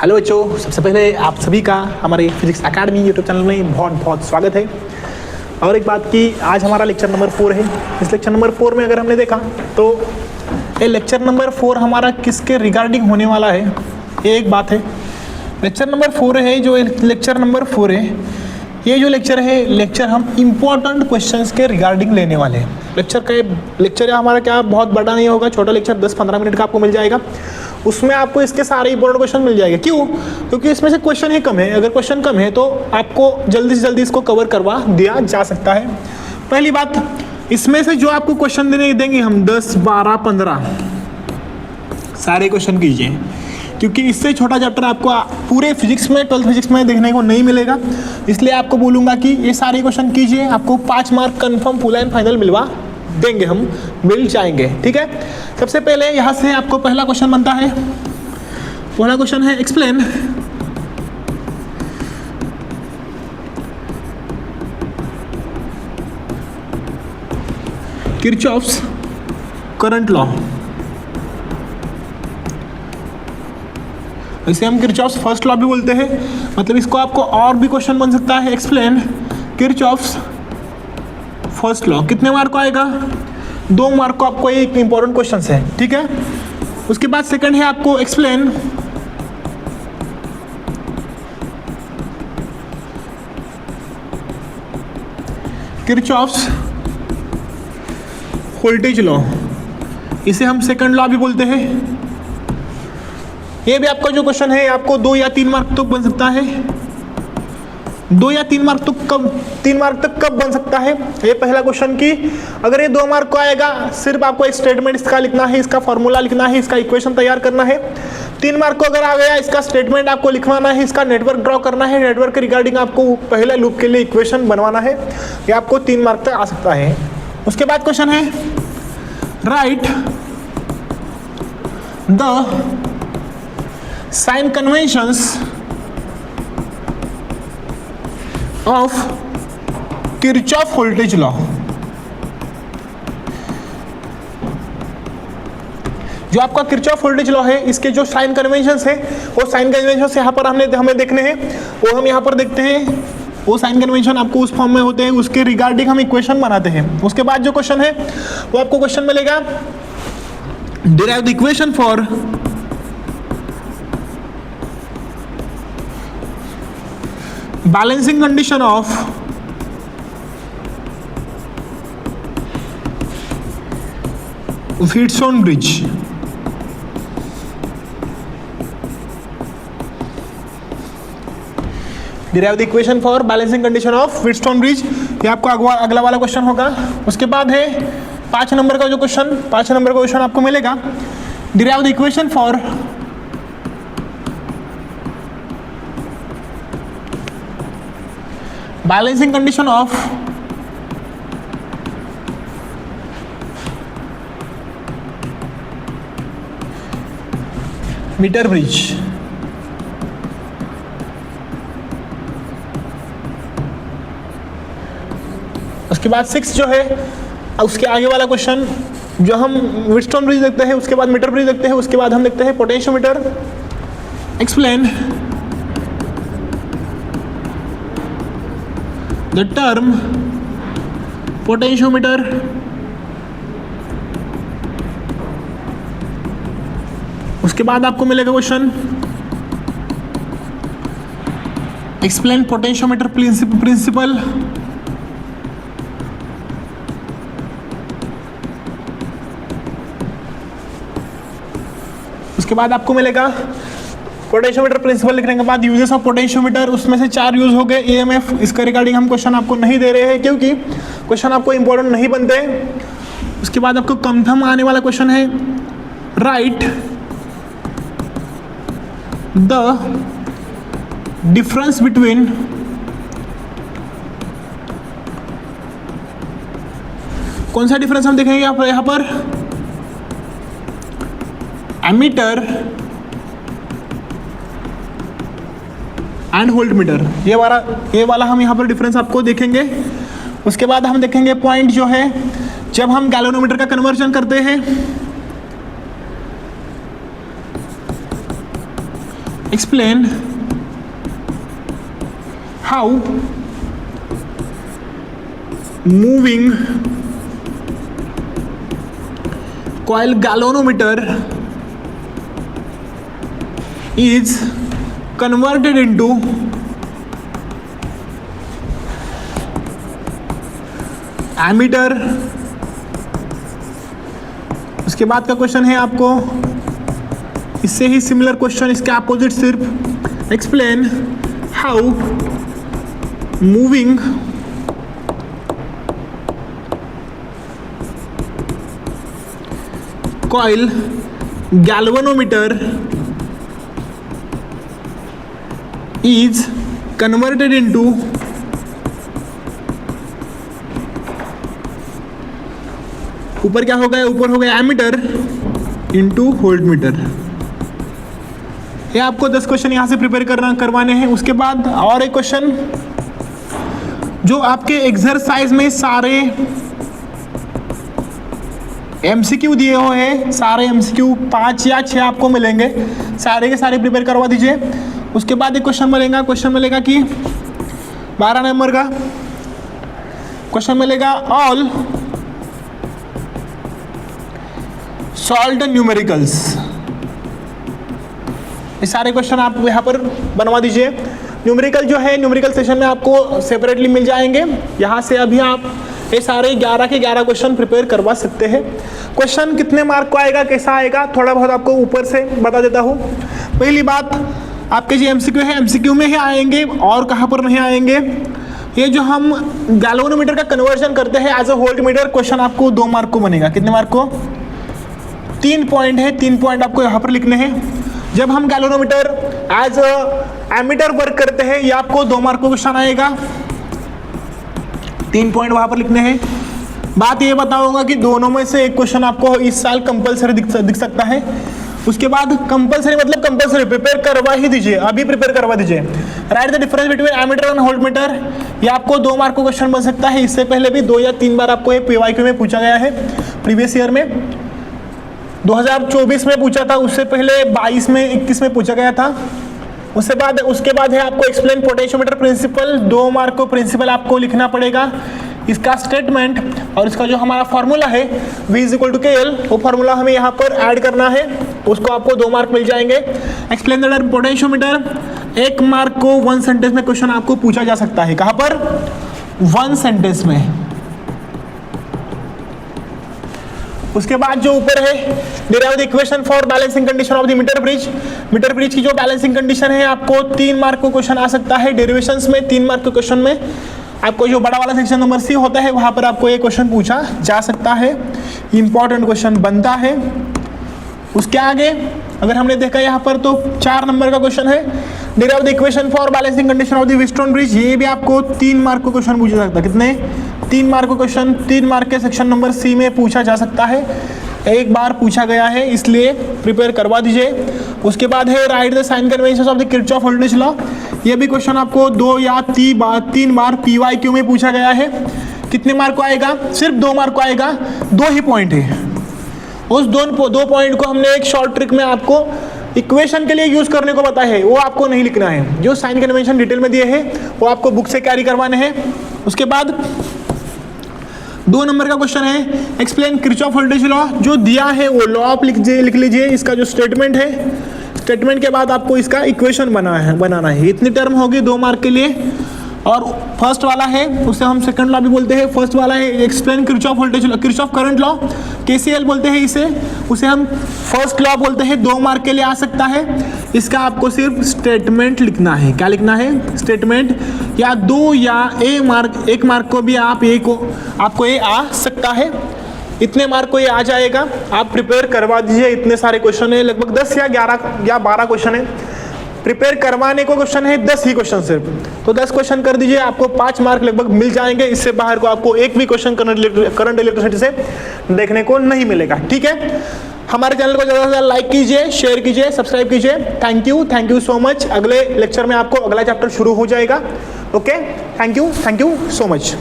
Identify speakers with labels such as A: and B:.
A: Hello बच्चों, सबसे पहले आप सभी का हमारे फिजिक्स एकेडमी यूट्यूब चैनल में बहुत बहुत स्वागत है। और एक बात कि आज हमारा लेक्चर नंबर 4 है। इस लेक्चर नंबर 4 में अगर हमने देखा तो ये लेक्चर नंबर 4 हमारा किसके रिगार्डिंग होने वाला है, ये एक बात है। लेक्चर नंबर 4 है, जो लेक्चर नंबर 4 है, ये जो लेक्चर है, लेक्चर हम इम्पोर्टेंट क्वेश्चंस के रिगार्डिंग लेने वाले हैं। लेक्चर हमारा क्या बहुत बड़ा नहीं होगा, छोटा लेक्चर 10-15 मिनट का आपको मिल जाएगा। उसमें आपको इसके सारे इंपॉर्टेंट क्वेश्चन मिल जाएंगे। क्यों? क्योंकि इसमें से क्वेश्चन ही कम है। अगर क्वेश्चन कम है तो आपको जल्दी से जल्दी इसको कवर करवा दिया जा सकता है। पहली बात, इसमें से जो आपको क्वेश्चन देंगे हम 10, 12, 15 सारे क्वेश्चन कीजिए, क्योंकि इससे छोटा चैप्टर आपको पूरे फिजिक्स में 12th फिजिक्स में देखने को नहीं मिलेगा। इसलिए आपको बोलूँगा कि ये सारे क्वेश्चन कीजिए, आपको 5 mark confirm full and final मिलवा देंगे, हम मिल जाएंगे। ठीक है, सबसे पहले यहाँ से आपको पहला क्वेश्चन बनता है। पहला क्वेश्चन है एक्सप्लेन किरचॉफ्स करंट लॉ। इसे हम किरचॉफ्स फर्स्ट लॉ भी बोलते हैं। मतलब इसको आपको और भी क्वेश्चन बन सकता है, एक्सप्लेन किरचॉफ्स फर्स्ट लॉ। कितने मार्क को आएगा? 2 मार्क को आपको एक इंपॉर्टेंट क्वेश्चन है। ठीक है, उसके बाद सेकंड है आपको एक्सप्लेन किरचॉफ्स वोल्टेज लॉ। इसे हम सेकंड लॉ भी बोलते हैं। ये भी आपका जो क्वेश्चन है आपको 2 या 3 मार्क तक बन सकता है। 2 या 3 मार्क तक कब बन सकता है? ये पहला क्वेश्चन की अगर ये 2 मार्क को आएगा, सिर्फ आपको एक स्टेटमेंट इसका लिखना है, इसका फॉर्मूला लिखना है, इसका इक्वेशन तैयार करना है। 3 मार्क को अगर आ गया, इसका स्टेटमेंट आपको लिखवाना है, इसका नेटवर्क ड्रॉ करना है, नेटवर्क के रिगार्डिंग आपको पहले लूप के लिए इक्वेशन बनवाना है। ये आपको 3 मार्क तक आ सकता है। उसके बाद क्वेश्चन है write the sign conventions of Kirchhoff voltage law. जो आपका किरचॉफ वोल्टेज लॉ है, इसके जो साइन कन्वेंशंस है, वो साइन कन्वेंशंस यहाँ पर हमें देखने हैं, वो हम यहाँ पर देखते हैं। वो साइन कन्वेंशन आपको उस फॉर्म में होते हैं, उसके रिगार्डिंग हम इक्वेशन बनाते हैं। उसके बाद जो क्वेश्चन है वो आपको क्वेश्चन मिलेगा derive the equation for balancing condition of Wheatstone bridge. Derive the equation for balancing condition of Wheatstone bridge, ये आपको अगला वाला क्वेश्चन होगा। उसके बाद है 5 नंबर का जो क्वेश्चन, 5 नंबर का क्वेश्चन आपको मिलेगा derive the equation for balancing condition of metre bridge. उसके बाद 6 जो है, उसके आगे वाला क्वेश्चन जो हम व्हीटस्टोन ब्रिज देखते हैं, उसके बाद मीटर ब्रिज देखते हैं, उसके बाद हम देखते हैं potentiometer. Explain the term potentiometer उसके बाद आपको मिलेगा क्वेश्चन एक्सप्लेन पोटेंशियोमीटर प्रिंसिपल। उसके बाद आपको मिलेगा पोटेंशियोमीटर प्रिंसिपल। लिखने के बाद यूजेस ऑफ पोटेंशियोमीटर, उसमें से 4 यूज हो गए। ईएमएफ, इसका रिगार्डिंग हम क्वेश्चन आपको नहीं दे रहे हैं क्योंकि क्वेश्चन आपको इंपॉर्टेंट नहीं बनते। उसके बाद आपको कम आने वाला क्वेश्चन है राइट द डिफरेंस बिटवीन कौन सा डिफरेंस हम देखेंगे यहाँ पर एमीटर एंड वोल्ट मीटर। ये वाला हम यहाँ पर डिफरेंस आपको देखेंगे। उसके बाद हम देखेंगे पॉइंट जो है जब हम गैल्वेनोमीटर का कन्वर्जन करते हैं explain how moving coil galvanometer is converted into ammeter. उसके बाद का क्वेश्चन है आपको इससे ही सिमिलर क्वेश्चन, इसके अपोजिट सिर्फ, explain how moving coil galvanometer is converted into ऊपर क्या हो गया, ऊपर हो गया एमीटर इंटू वोल्टमीटर। ये आपको 10 क्वेश्चन यहां से प्रिपेयर करवाने हैं। उसके बाद और एक क्वेश्चन जो आपके एक्सरसाइज में सारे एमसीक्यू दिए हुए हैं, सारे एमसीक्यू 5 या 6 आपको मिलेंगे, सारे के सारे प्रिपेयर करवा दीजिए। उसके बाद एक क्वेश्चन मिलेगा कि 12 नंबर का क्वेश्चन मिलेगा, ऑल सॉल्व न्यूमेरिकल्स। ये सारे क्वेश्चन आप यहाँ पर बनवा दीजिए। न्यूमेरिकल जो है, न्यूमेरिकल सेशन में आपको सेपरेटली मिल जाएंगे। यहाँ से अभी आप ये सारे 11 के 11 क्वेश्चन प्रिपेयर करवा सकते हैं। क्वेश्चन कितने मार्क को आएगा, कैसा आएगा, थोड़ा बहुत आपको ऊपर से बता देता हूँ। पहली बात, आपके जो एमसीक्यू है, एमसीक्यू में ही आएंगे और कहाँ पर नहीं आएंगे। ये जो हम गैल्वेनोमीटर का कन्वर्जन करते हैं एज अ वोल्टमीटर, क्वेश्चन आपको 2 मार्क को बनेगा। कितने मार्क को? 3 पॉइंट है, 3 पॉइंट आपको यहाँ पर लिखने हैं। जब हम galvanometer as a ammeter work करते हैं, ये आपको 2 मार्क को क्वेश्चन आएगा, 3 पॉइंट वहाँ पर लिखने हैं। बात ये बताऊंगा कि दोनों में से एक क्वेश्चन आपको इस साल कंपलसरी दिख सकता है। उसके बाद कंपलसरी मतलब कंपलसरी प्रिपेयर करवा ही दीजिए, अभी प्रिपेयर करवा दीजिए। Write the difference between ammeter and voltmeter, ये आपको 2 मार्क को क्वेश्चन बन सकता है। इससे पहले भी 2 या 3 बार आपको ये पीवाईक्यू में पूछा गया है, प्रीवियस ईयर में 2024 में पूछा था, उससे पहले 22 में 21 में पूछा गया था। उसके बाद है आपको एक्सप्लेन पोटेंशियोमीटर प्रिंसिपल, 2 मार्क को प्रिंसिपल आपको लिखना पड़ेगा, इसका स्टेटमेंट और इसका जो हमारा फॉर्मूला है V = KL, वो फॉर्मूला हमें यहाँ पर ऐड करना है, उसको आपको 2 मार्क मिल जाएंगे। एक्सप्लेन द पोटेंशियोमीटर, 1 मार्क को 1 सेंटेंस में क्वेश्चन आपको पूछा जा सकता है। कहाँ पर? 1 सेंटेंस में। उसके बाद जो ऊपर है, derive the equation for balancing condition of the metre bridge. Metre bridge की जो बैलेंसिंग कंडीशन है, आपको 3 मार्क को क्वेश्चन आ सकता है। डेरिवेशंस में 3 मार्क के क्वेश्चन में आपको जो बड़ा वाला सेक्शन नंबर C होता है, वहां पर आपको ये क्वेश्चन पूछा जा सकता है, इंपॉर्टेंट क्वेश्चन बनता है। उसके आगे अगर हमने देखा यहाँ पर तो 4 नंबर का क्वेश्चन है, derive the equation for balancing condition of the Wheatstone bridge. ये भी आपको 3 मार्क को क्वेश्चन पूछा जा सकता है। कितने? 3 मार्क को क्वेश्चन 3 मार्क के सेक्शन नंबर C में पूछा जा सकता है। एक बार पूछा गया है, इसलिए प्रिपेयर करवा दीजिए। उसके बाद है write the sign conventions of the Kirchhoff voltage law. ये भी क्वेश्चन आपको 2 या 3 बार पीवाईक्यू में पूछा गया है। कितने मार्क को आएगा? सिर्फ 2 मार्क को आएगा, 2 ही पॉइंट है। उस 2 पॉइंट को हमने एक शॉर्ट ट्रिक में आपको इक्वेशन के लिए यूज करने को बताया है, वो आपको नहीं लिखना है। जो साइन कन्वेंशन डिटेल में दिए हैं वो आपको बुक से कैरी करवाने हैं। उसके बाद 2 नंबर का क्वेश्चन है, एक्सप्लेन किरचॉफ वोल्टेज लॉ। जो दिया है वो लॉ आप लिख लीजिए, इसका जो स्टेटमेंट है, स्टेटमेंट के बाद आपको इसका इक्वेशन बनाना है। इतनी टर्म होगी 2 मार्क के लिए। और फर्स्ट वाला है, उसे हम सेकंड लॉ भी बोलते हैं। फर्स्ट वाला है explain Kirchhoff voltage law, Kirchhoff current law, KCL बोलते हैं इसे, उसे हम फर्स्ट लॉ बोलते हैं। 2 मार्क के लिए आ सकता है। इसका आपको सिर्फ स्टेटमेंट लिखना है। क्या लिखना है? स्टेटमेंट। या 2 या 1 मार्क को भी आपको ये आ सकता है। इतने मार्क को ये आ जाएगा। आप प्रिपेयर करवा दीजिए। इतने सारे क्वेश्चन है, लगभग 10 या 11 या 12 क्वेश्चन है। प्रिपेयर करवाने को क्वेश्चन है 10 ही क्वेश्चन सिर्फ, तो 10 क्वेश्चन कर दीजिए, आपको 5 मार्क लगभग मिल जाएंगे। इससे बाहर को आपको एक भी क्वेश्चन करंट इलेक्ट्रिसिटी से देखने को नहीं मिलेगा। ठीक है, हमारे चैनल को ज़्यादा से ज़्यादा लाइक कीजिए, शेयर कीजिए, सब्सक्राइब कीजिए। Thank you so much. अगले लेक्चर में आपको अगला चैप्टर शुरू हो जाएगा। Okay, thank you so much.